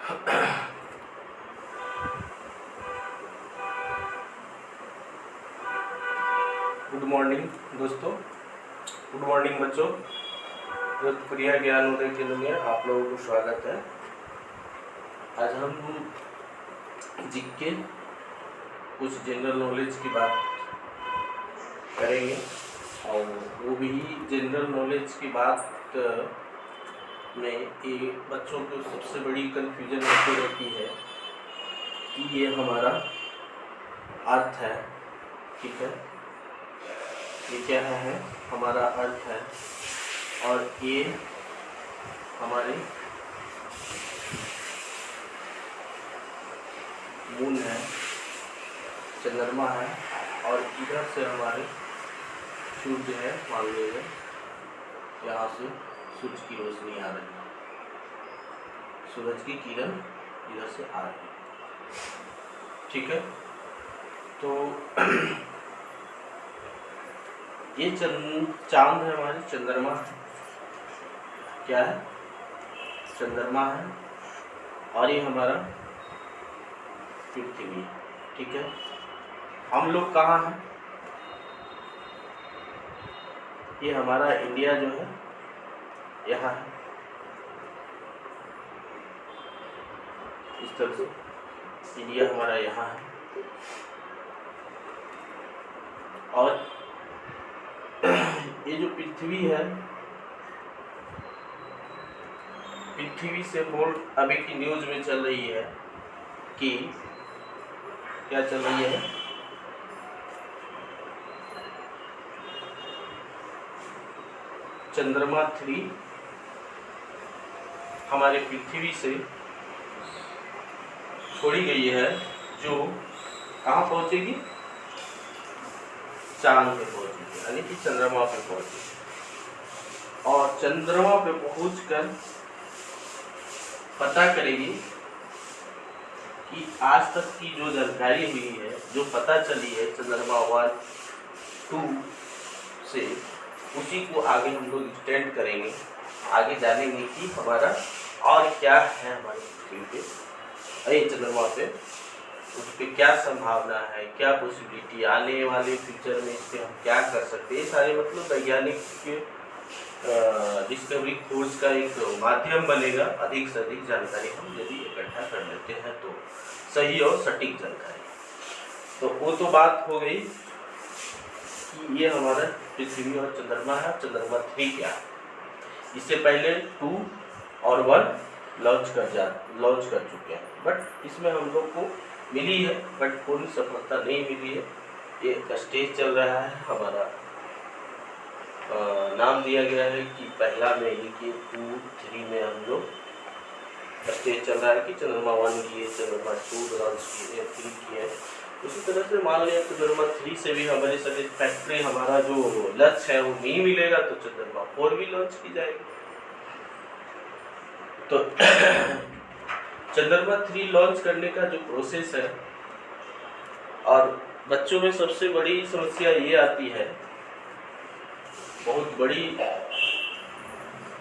Good morning दोस्तों, good morning बच्चों। प्रिया ज्ञानोदय केंद्र में आप लोगों को स्वागत है। आज हम जीके कुछ जनरल नॉलेज की बात करेंगे और वो भी जनरल नॉलेज की बात में ये बच्चों को सबसे बड़ी कन्फ्यूजन होती रहती है कि ये हमारा अर्थ है, ठीक है, ये क्या है, हमारा अर्थ है और ये हमारे मून है, चंद्रमा है और इधर से हमारे सूर्य है। मान लीजिए यहाँ से सूरज की रोशनी आ रही है, सूरज की किरण इधर से आ रही है, ठीक है। तो ये चांद है, हमारी चंद्रमा क्या है, चंद्रमा है और ये हमारा पृथ्वी, ठीक है। हम लोग कहाँ हैं, ये हमारा इंडिया जो है यहाँ है, इस तरह से इंडिया हमारा यहाँ है। और ये जो पृथ्वी है, पृथ्वी से बोल अभी की न्यूज में चल रही है कि क्या चल रही है, चंद्रमा 3 हमारे पृथ्वी से छोड़ी गई है, जो कहाँ पहुंचेगी, चांद पे पहुंचेगी, यानी कि चंद्रमा पे पहुंचेगी। और चंद्रमा पे पहुंचकर पता करेगी कि आज तक की जो जानकारी हुई है, जो पता चली है चंद्रमा 1, 2 से, उसी को आगे हम लोग एक्सटेंड करेंगे, आगे जानेंगे कि हमारा और क्या है हमारी पृथ्वी पे, चंद्रमा पे, उस पर क्या संभावना है, क्या पॉसिबिलिटी, आने वाले फ्यूचर में इस पर हम क्या कर सकते हैं। ये सारे मतलब वैज्ञानिक के डिस्कवरी खोज का एक माध्यम बनेगा। अधिक से अधिक जानकारी हम यदि इकट्ठा कर लेते हैं तो सही और सटीक जानकारी। तो वो तो बात हो गई कि ये हमारा पृथ्वी और चंद्रमा है। चंद्रमा 3 क्या है, इससे पहले 2 और 1 लॉन्च कर चुके हैं, बट इसमें हम लोग को मिली है, बट पूरी सफलता नहीं मिली है। ये स्टेज चल रहा है हमारा, नाम दिया गया है कि पहला में ही कि 2, 3 में हम लोग स्टेज चल रहा है कि चंद्रमा 1 की है, चंद्रमा 2 लॉन्च की है, 3 की है। उसी तरह से मान लिया चंद्रमा 3 से भी हमारी सेटिस्फैक्ट्री हमारा जो लक्ष्य है वो नहीं मिलेगा तो चंद्रमा 4 भी लॉन्च की जाएगी। तो चंद्रमा 3 लॉन्च करने का जो प्रोसेस है, और बच्चों में सबसे बड़ी समस्या ये आती है, बहुत बड़ी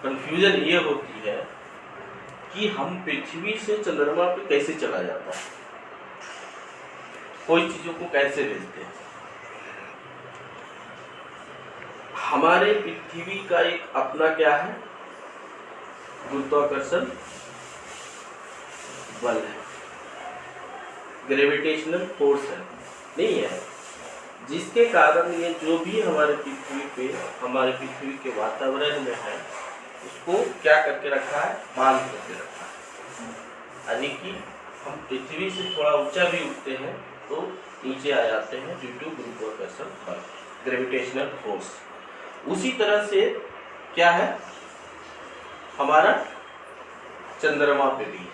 कंफ्यूजन ये होती है कि हम पृथ्वी से चंद्रमा पे कैसे चला जाता है, कोई चीजों को कैसे भेजते हैं। हमारे पृथ्वी का एक अपना क्या है, गुरुत्वाकर्षण बल है, ग्रेविटेशनल फोर्स है, नहीं है, जिसके कारण ये जो भी हमारे पृथ्वी पे, हमारे पृथ्वी के वातावरण में है, उसको क्या करके रखा है, बांध करके रखा है। यानी कि हम पृथ्वी से थोड़ा ऊंचा भी उठते हैं तो नीचे आ जाते हैं ड्यू टू गुरुत्वाकर्षण बल, ग्रेविटेशनल फोर्स। उसी तरह से क्या है, हमारा चंद्रमा पे भी,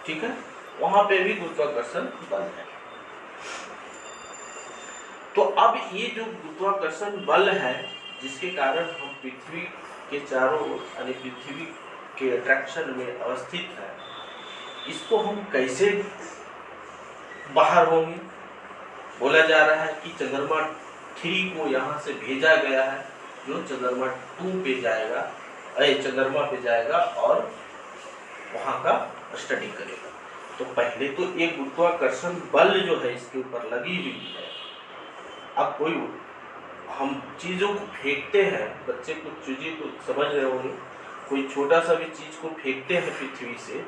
ठीक है, वहां पे भी गुरुत्वाकर्षण बल है। तो अब ये जो गुरुत्वाकर्षण बल है, जिसके कारण हम पृथ्वी के चारों ओर, यानी पृथ्वी के अट्रैक्शन में अवस्थित है, इसको हम कैसे बाहर होंगे। बोला जा रहा है कि चंद्रमा 3 को यहाँ से भेजा गया है, जो चंद्रमा 2 पे जाएगा, चंद्रमा पे जाएगा और वहाँ का स्टडी करेगा। तो पहले तो एक गुरुत्वाकर्षण बल जो है इसके ऊपर लगी हुई है। अब कोई हम चीज़ों को फेंकते हैं, बच्चे कुछ चीज़ें को समझ रहे होंगे, कोई छोटा सा भी चीज़ को फेंकते हैं पृथ्वी से,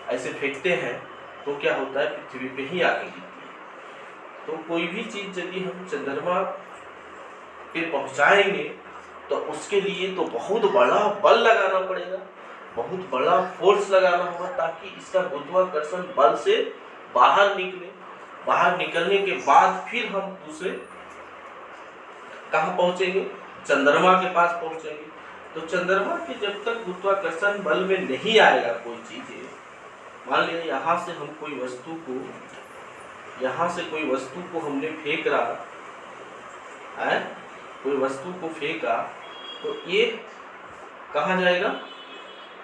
ऐसे फेंकते हैं तो क्या होता है, पृथ्वी पे ही आके गिरती है। तो कोई भी चीज़ यदि हम चंद्रमा पे पहुंचाएंगे तो उसके लिए तो बहुत बड़ा बल लगाना पड़ेगा, बहुत बड़ा फोर्स लगाना होगा, ताकि इसका गुरुत्वाकर्षण बल से बाहर निकले। बाहर निकलने के बाद फिर हम दूसरे कहाँ पहुंचेंगे, चंद्रमा के पास पहुंचेंगे। तो चंद्रमा के जब तक गुरुत्वाकर्षण बल में नहीं आएगा कोई चीजें, मान लिया यहाँ से हम कोई वस्तु को, यहाँ से कोई वस्तु को हमने फेंक रहा है, कोई वस्तु को फेंका, तो ये कहाँ जाएगा,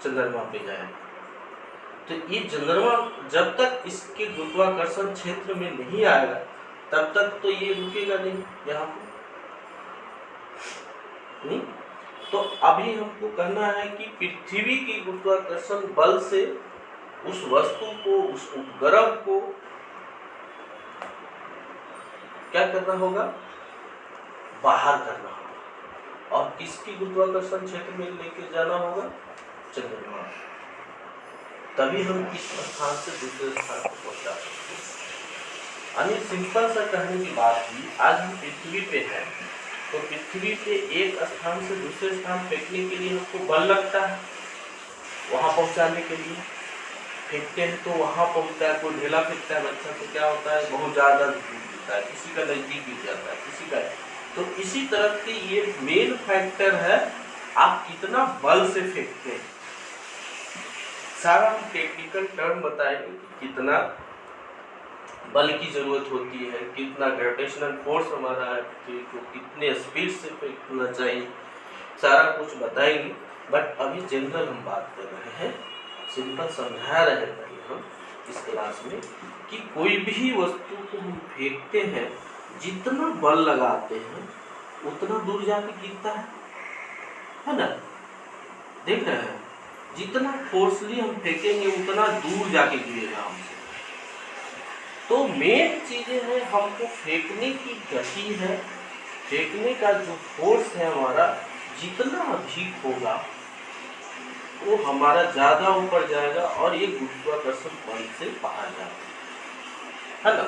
चंद्रमा पे जाएगा। तो ये चंद्रमा जब तक इसके गुरुत्वाकर्षण क्षेत्र में नहीं आएगा तब तक तो ये रुकेगा नहीं यहाँ पे। तो अभी हमको कहना है कि पृथ्वी की गुरुत्वाकर्षण बल से उस वस्तु को, उस उपग्रह को क्या करना होगा, बाहर करना होगा, और किसकी गुरुत्वाकर्षण क्षेत्र में लेकर जाना होगा, चंद्रमा। तभी हम इस स्थान से दूसरे स्थान पर पहुंचा सकते हैं। अन्य सिंपल सा कहने की बात थी, आज हम पृथ्वी पे हैं, तो पृथ्वी पे एक स्थान से दूसरे स्थान फेंकने के लिए हमको बल लगता है, वहाँ पहुँचाने के लिए फेंकते हैं तो वहाँ पहुँचता है। कोई ढेला फेंकता है बच्चा तो क्या होता है, बहुत ज़्यादा गिरता है, किसी का नज़दीक गिर जाता है, किसी का। तो इसी तरह के ये मेन फैक्टर है, आप कितना बल से फेंकते हैं। सारा टेक्निकल टर्म बताएंगे कि कितना बल की जरूरत होती है, कितना ग्रेविटेशनल फोर्स हमारा है, कितने स्पीड से फेंकना चाहिए, सारा कुछ बताएंगे। बट अभी जनरल हम बात कर रहे हैं, सिंपल समझा रहे हैं हम इस क्लास में कि कोई भी वस्तु को हम फेंकते हैं, जितना बल लगाते हैं उतना दूर जाके गिरता है ना, देख रहे हैं, जितना फोर्सली हम फेंकेंगे उतना दूर जाके गिरेगा हमसे। तो मेन चीजें हैं, हमको फेंकने की गति है, फेंकने का जो फोर्स है हमारा, जितना अधिक होगा वो हमारा ज्यादा ऊपर जाएगा और ये गुरुत्वाकर्षण बल से बाहर जाएगा, है ना।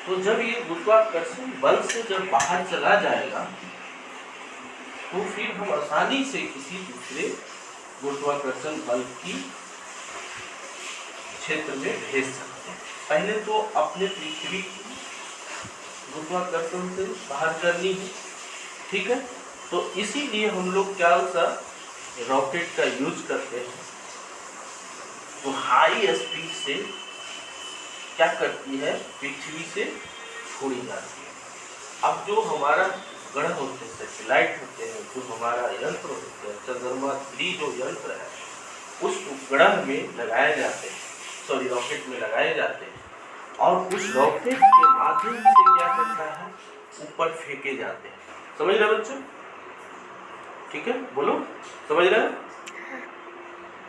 तो जब ये गुरुत्वाकर्षण बल से जब बाहर चला जाएगा तो फिर हम आसानी से किसी दूसरे गुरुत्वाकर्षण बल की क्षेत्र में भेज सकते हैं। पहले तो अपने पृथ्वी की गुरुत्वाकर्षण से बाहर करनी है, ठीक है। तो इसीलिए हम लोग क्या सा रॉकेट का यूज करते हैं, तो हाई स्पीड से क्या करती है, पृथ्वी से छोड़ी जाती है। अब जो हमारा ग्रह होते हैं, सैटेलाइट होते हैं, जो हमारा यंत्र होते हैं, चंद्रमा 3 जो यंत्र है उस उपग्रह में लगाए जाते हैं, सॉरी रॉकेट में लगाए जाते हैं, और उस रॉकेट के माध्यम से क्या करता है, ऊपर फेंके जाते हैं। समझ रहे बच्चों, ठीक है, बोलो समझ रहे हैं,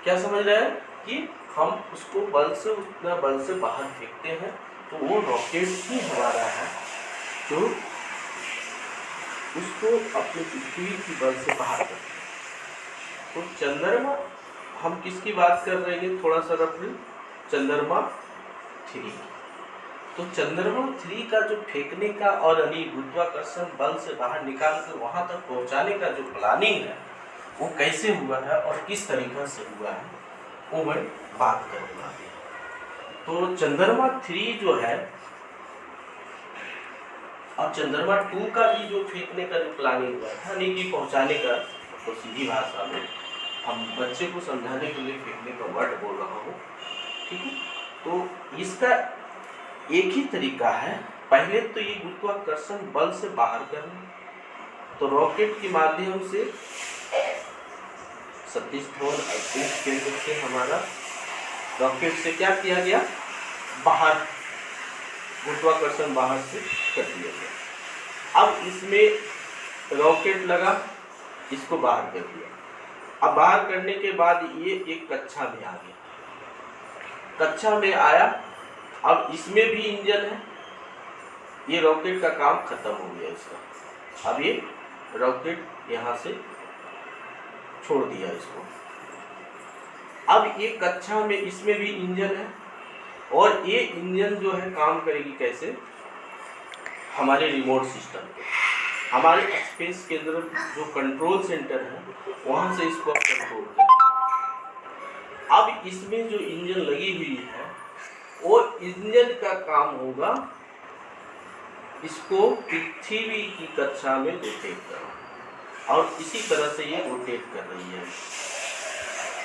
क्या समझ रहे हैं कि हम उसको बल से, उतना बल से बाहर फेंकते हैं, तो वो रॉकेट ही हमारा है जो उसको अपने पृथ्वी की बल से बाहर करते हैं। तो चंद्रमा, हम किसकी बात कर रहे हैं, थोड़ा सा रफली, चंद्रमा 3। तो चंद्रमा 3 का जो फेंकने का और गुरुत्वाकर्षण बल से बाहर निकाल कर वहां तक पहुंचाने का जो प्लानिंग है वो कैसे हुआ है और किस तरीका से हुआ है वो मैं बात करूंगा। तो चंद्रमा 3 जो है और चंद्रमा 2 का भी जो फेंकने का जो प्लानिंग हुआ था, यानी कि पहुंचाने का, तो सीधी भाषा में हम बच्चे को समझाने के लिए फेंकने का वर्ड बोल रहा हूँ, ठीक है। तो इसका एक ही तरीका है, पहले तो ये गुरुत्वाकर्षण बल से बाहर करना, तो रॉकेट के माध्यम से सतीश धवन अंतरिक्ष केंद्र से हमारा रॉकेट से क्या किया गया, बाहर गुरुत्वाकर्षण बाहर से कर दिया गया। अब इसमें रॉकेट लगा, इसको बाहर कर दिया। अब बाहर करने के बाद ये एक कक्षा में आ गया, कक्षा में आया, अब इसमें भी इंजन है, ये रॉकेट का काम खत्म हो गया इसका। अब ये रॉकेट यहाँ से छोड़ दिया इसको। अब ये कक्षा में इसमें भी इंजन है, और ये इंजन जो है काम करेगी कैसे, हमारे रिमोट सिस्टम पे, हमारे स्पेस के अंदर जो कंट्रोल सेंटर है वहाँ से इसको कंट्रोल करें। अब इसमें जो इंजन लगी हुई है वो इंजन का काम होगा इसको पृथ्वी की कक्षा में रोटेट करना, और इसी तरह से ये रोटेट कर रही है।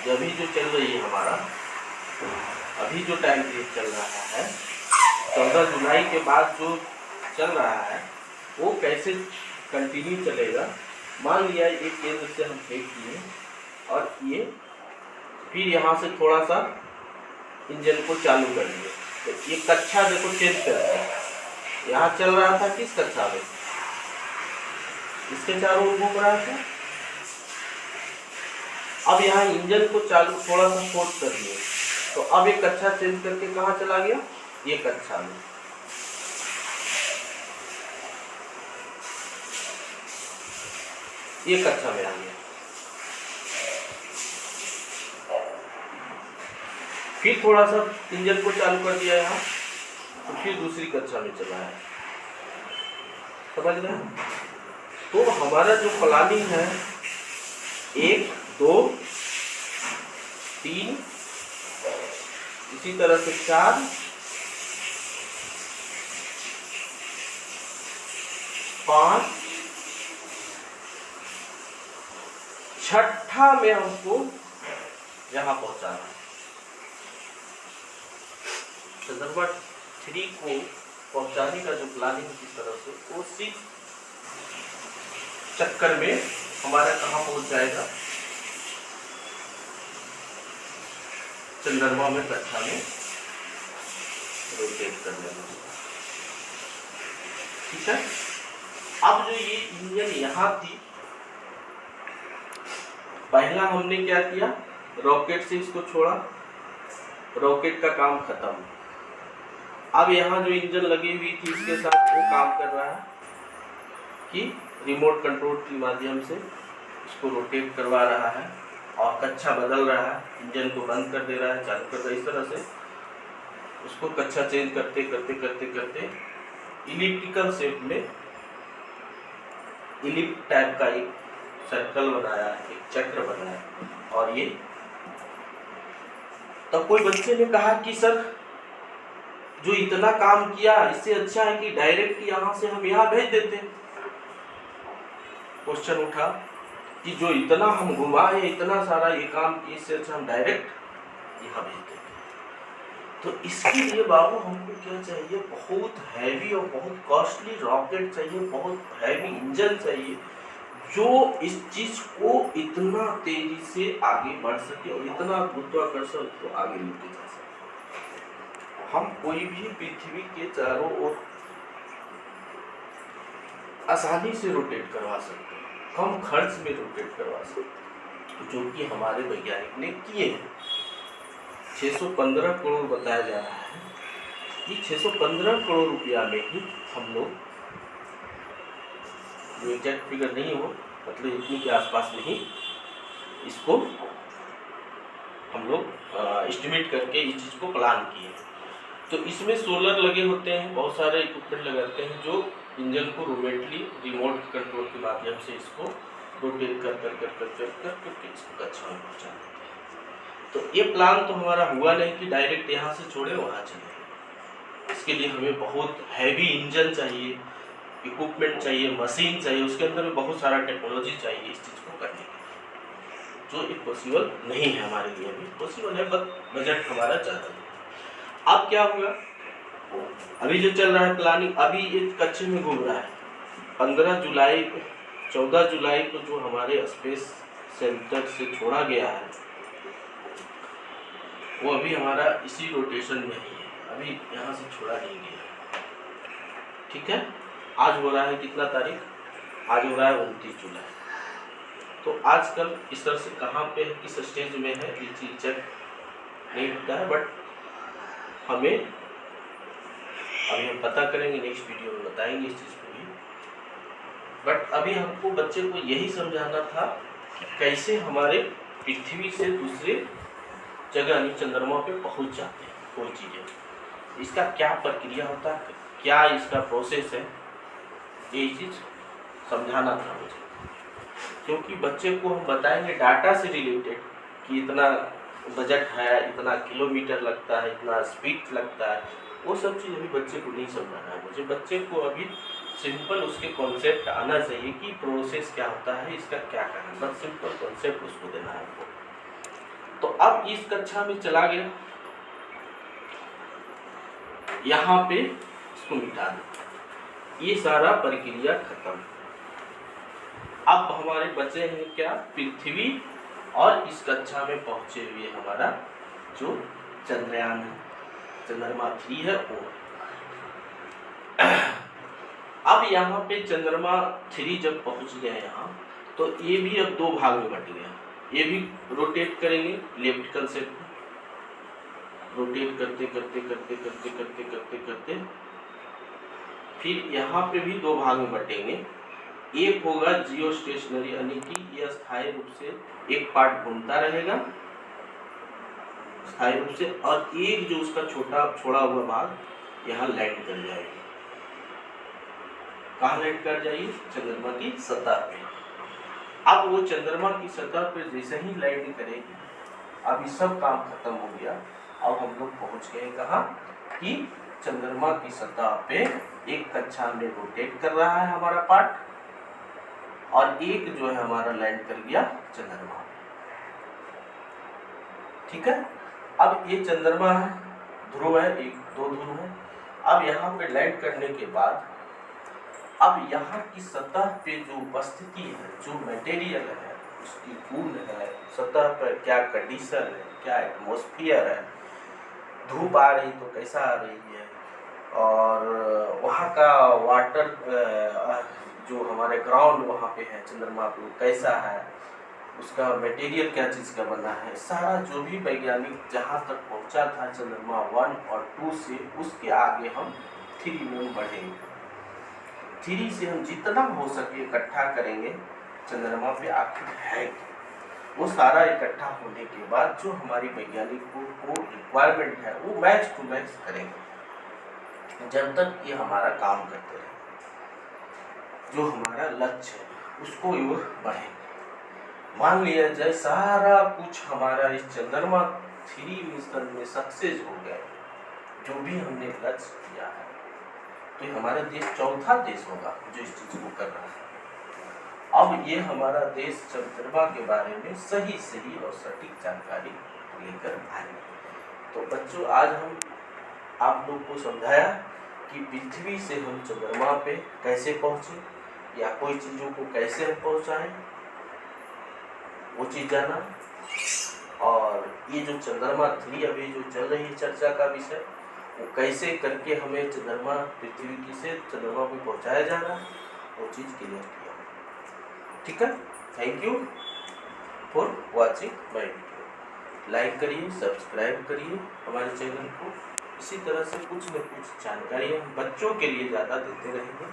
अभी जो चल रही है हमारा, अभी जो टाइम पीरियड चल रहा है 14 जुलाई के बाद जो चल रहा है वो कैसे कंटिन्यू चलेगा। मान लिया एक केंद्र से हम फेंक दिए और ये फिर यहाँ से थोड़ा सा इंजन को चालू कर दिए, तो ये कक्षा देखो चेंज करते हैं। यहाँ चल रहा था किस कक्षा में, इसके चारों ओर घूम रहा था। अब यहाँ इंजन को चालू थोड़ा सा फोर्स कर दिए, तो अब ये कक्षा चेंज करके कहाँ चला गया, ये कक्षा में। ये कक्षा में आ गया। फिर थोड़ा सा इंजन को चालू कर दिया यहाँ, तो फिर दूसरी कक्षा में चला है। समझ रहे हैं? तो हमारा जो प्लानिंग है 1 2 3, इसी तरह से 4 5 छठा में हमको यहाँ पहुंचाना है। नंबर 3 को पहुंचाने का जो प्लानिंग की तरफ से वो 6 चक्कर में हमारा कहाँ पहुंच जाएगा, चंद्रमा में कक्षा में रोटेट करने में। ठीक है। अब जो ये इंजन यहाँ थी, पहला हमने क्या किया, रॉकेट से इसको छोड़ा, रॉकेट का काम खत्म। अब यहाँ जो इंजन लगी हुई थी इसके साथ वो काम कर रहा है कि रिमोट कंट्रोल के माध्यम से इसको रोटेट करवा रहा है और कक्षा बदल रहा है, इंजन को बंद कर दे रहा है, चालू कर रहा है। इस तरह से उसको कक्षा चेंज करते करते करते करते इलिप्टिकल शेप में, इलिप्ट टाइप का एक सर्कल बनाया, एक चक्र बनाया। और ये तब कोई बच्चे ने कहा कि सर जो इतना काम किया इससे अच्छा है कि डायरेक्ट यहाँ से हम यहाँ भेज देते। क्वेश्चन उठा कि जो इतना हम घुमाए, इतना सारा ये काम किए, इससे अच्छा हम डायरेक्ट यहाँ भेज देते। तो इसके लिए बाबू हमको क्या चाहिए, बहुत हैवी और बहुत कॉस्टली रॉकेट चाहिए, बहुत हैवी इंजन चाहिए जो इस चीज को इतना तेजी से आगे बढ़ सके और इतना गुरुत्वाकर्षण को आगे लेके जा सके। हम कोई भी पृथ्वी के चारों ओर आसानी से रोटेट करवा सकते हैं, कम खर्च में रोटेट करवा सकते हैं, जो कि हमारे वैज्ञानिक ने किए हैं। 615 करोड़ बताया जा रहा है कि 615 करोड़ रुपया में ही हम लोग, जो एग्जैक्ट फिगर नहीं हो, मतलब इतनी के आसपास में ही इसको हम लोग एस्टिमेट करके इस चीज़ को प्लान किए। तो इसमें सोलर लगे होते हैं, बहुत सारे इक्विपमेंट लगाते हैं जो इंजन को रोमेटली रिमोट कंट्रोल के माध्यम से इसको रोटेट कर कर कर कर कर कर कर इसको कक्षा में पहुँचा देते हैं। तो ये प्लान तो हमारा हुआ नहीं कि डायरेक्ट यहाँ से छोड़े वहाँ चले। इसके लिए हमें बहुत हैवी इंजन चाहिए, इक्विपमेंट चाहिए, मशीन चाहिए, उसके अंदर में बहुत सारा टेक्नोलॉजी चाहिए इस चीज़ को करने के लिए, जो एक पॉसिबल नहीं है हमारे लिए। अभी पॉसिबल है बट बजट हमारा ज़्यादा है। अब क्या हुआ, अभी जो चल रहा है प्लानिंग, अभी एक कच्चे में घूम रहा है। 14 जुलाई को जो हमारे स्पेस सेंटर से छोड़ा गया है वो अभी हमारा इसी रोटेशन में ही है, अभी यहाँ से छोड़ा नहीं गया। ठीक है। आज हो रहा है कितना तारीख, आज हो रहा है 29 जुलाई। तो आजकल इस तरह से कहाँ पे किस स्टेज में है ये चीज चेक नहीं होता है, बट हमें अभी हम पता करेंगे, नेक्स्ट वीडियो में बताएंगे इस चीज़ को भी। बट अभी हमको बच्चे को यही समझाना था कि कैसे हमारे पृथ्वी से दूसरे जगह यानी चंद्रमा पे पहुंच जाते हैं कोई चीज़ें, इसका क्या प्रक्रिया होता है, क्या इसका प्रोसेस है, ये चीज़ समझाना था मुझे। क्योंकि बच्चे को हम बताएंगे डाटा से रिलेटेड कि इतना बजट है, इतना किलोमीटर लगता है, इतना स्पीड लगता है, वो सब चीज़ अभी बच्चे को नहीं समझाना है मुझे। बच्चे को अभी सिंपल उसके कॉन्सेप्ट आना चाहिए कि प्रोसेस क्या होता है, इसका क्या करना है, बस सिंपल कॉन्सेप्ट उसको देना है आपको। तो अब इस कक्षा में चला गया, यहाँ पे इसको मिटा दो, ये सारा प्रक्रिया खत्म। अब हमारे बचे हैं क्या, पृथ्वी और इस कक्षा में पहुंचे हुए हमारा जो चंद्रयान है, चंद्रमा 3 है वो। अब यहाँ पे चंद्रमा 3 जब पहुंच गया यहाँ, तो ये भी अब 2 भाग में बट गया। ये भी रोटेट करेंगे लेफ्ट कंसेप्ट, रोटेट करते करते करते करते करते करते करते फिर यहाँ पे भी 2 भाग में बटेंगे। एक होगा जियो स्टेशनरी, यानी कि यह स्थायी रूप से एक पार्ट घूमता रहेगा स्थायी रूप से, और एक जो उसका छोड़ा हुआ भाग यहाँ लैंड कर जाएगी। कहाँ लैंड कर जाएगी, चंद्रमा की सतह पे। अब वो चंद्रमा की सतह पे जैसे ही लैंड करेगी, अब ये सब काम खत्म हो गया। अब हम लोग पहुंच गए कहाँ कि चंद्रमा की सतह पे एक कक्षा में रोटेट कर रहा है हमारा पार्ट, और एक जो है हमारा लैंड कर गया चंद्रमा। ठीक है, अब ये चंद्रमा है, ध्रुव है, 1-2 ध्रुव है। अब यहाँ पे लैंड करने के बाद अब यहाँ की सतह पे जो उपस्थिति है, जो मटेरियल है, उसकी गुण है, सतह पर क्या कंडीशन है, क्या एटमॉस्फेयर है, धूप आ रही तो कैसा आ रही है, और वहाँ का वाटर जो हमारे ग्राउंड वहाँ पे है चंद्रमा पे कैसा है, उसका मटेरियल क्या चीज़ का बना है, सारा जो भी वैज्ञानिक जहाँ तक पहुँचा था चंद्रमा 1 और 2 से, उसके आगे हम 3 में बढ़ेंगे। 3 से हम जितना हो सके इकट्ठा करेंगे चंद्रमा पे आखिर है, वो सारा इकट्ठा होने के बाद जो हमारी वैज्ञानिकों को रिक्वायरमेंट है वो मैच टू मैच करेंगे, जब तक ये हमारा काम करते रहे। जो हमारा लक्ष्य है उसको और बढ़ेंगे। मान लिया जाए सारा कुछ हमारा इस चंद्रमा 3 मिशन में सक्सेस हो गया, जो भी हमने लक्ष्य किया है, तो हमारा देश 4था देश होगा जो इस चीज को कर रहा है। अब ये हमारा देश चंद्रमा के बारे में सही और सटीक जानकारी लेकर आएंगे। तो बच्चों, आज हम आप लोग को समझाया कि पृथ्वी से हम चंद्रमा पे कैसे पहुँचे, या कोई चीज़ों को कैसे हम पहुँचाएं, वो चीज़ जाना। और ये जो चंद्रमा 3 अभी जो चल रही है चर्चा का विषय, वो कैसे करके हमें चंद्रमा पृथ्वी की से चंद्रमा पे पहुँचाया जा रहा है, वो चीज़ क्लियर किया। ठीक है, thank you for watching my video. Like करिए, सब्सक्राइब करिए हमारे चैनल को। इसी तरह से कुछ न कुछ जानकारियाँ हम बच्चों के लिए ज़्यादा देते रहेंगे,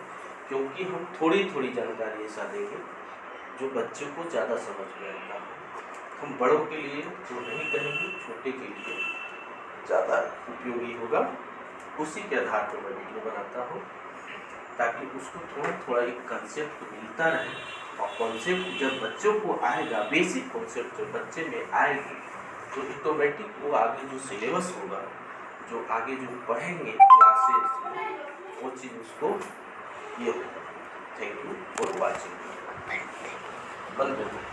क्योंकि हम थोड़ी जानकारी ऐसा देंगे जो बच्चे को ज़्यादा समझ में आता है। हम बड़ों के लिए जो नहीं कहेंगे, छोटे के लिए ज़्यादा उपयोगी होगा। उसी के आधार पर मैं वीडियो बनाता हूँ, ताकि उसको थोड़ा एक कंसेप्ट मिलता रहे। और कॉन्सेप्ट जब बच्चों को आएगा, बेसिक कॉन्सेप्ट जब बच्चे में आएगी, तो ऑटोमेटिक वो आगे जो सिलेबस होगा, जो आगे जो पढ़ेंगे क्लासेस में, वो चीज़ उसको ये होगा। Thank you for watching. बंद कर दो।